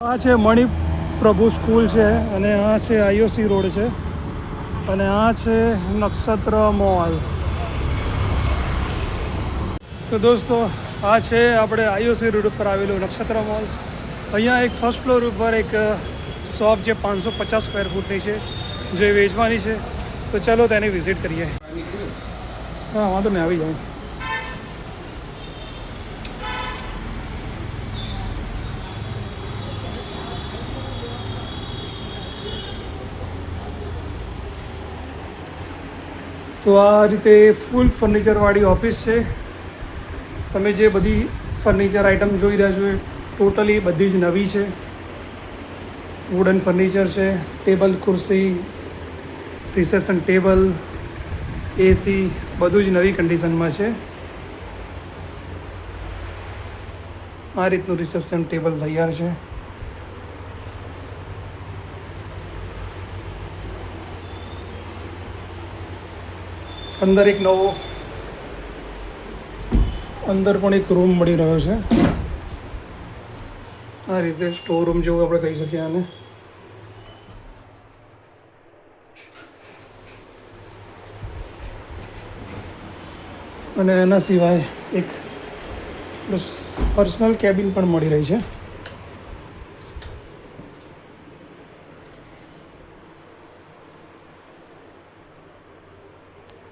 આ છે મણિપ્રભુ સ્કૂલ છે અને આ છે આઈઓસી રોડ છે અને આ છે નક્ષત્ર મોલ. તો દોસ્તો આ છે આપણે આઈઓસી રોડ ઉપર આવેલું નક્ષત્ર મોલ. અહીંયા એક ફર્સ્ટ ફ્લોર ઉપર એક શોપ જે 550 સ્ક્વેર ફૂટની છે જે વેચવાની છે. તો ચલો તેને વિઝિટ કરીએ. હા વાંધો નહીં, આવી જાઉં. તો આ રીતે ફૂલ ફર્નિચરવાળી ઓફિસ છે. તમે જે બધી ફર્નિચર આઇટમ જોઈ રહ્યા છો એ ટોટલી બધી જ નવી છે. વુડન ફર્નિચર છે, ટેબલ ખુરશી, રિસેપ્શન ટેબલ, એસી બધું જ નવી કન્ડિશનમાં છે. આ રીતનું રિસેપ્શન ટેબલ તૈયાર છે. અંદર પણ એક રૂમ મળી રહ્યો છે. આ રીતે સ્ટોર રૂમ જેવું આપણે કહી શકીએ આને. અને એના સિવાય એક પર્સનલ કેબિન પણ મળી રહી છે.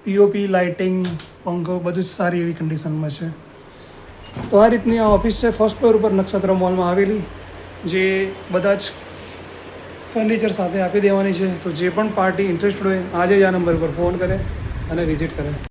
પીઓપી, લાઇટિંગ, પંખો બધું જ સારી એવી કન્ડિશનમાં છે. તો આ રીતની આ ઓફિસ છે ફર્સ્ટ ફ્લોર ઉપર નક્ષત્ર મોલમાં આવેલી, જે બધા જ ફર્નિચર સાથે આપી દેવાની છે. તો જે પણ પાર્ટી ઇન્ટરેસ્ટેડ હોય આજે જ આ નંબર પર ફોન કરે અને વિઝિટ કરે.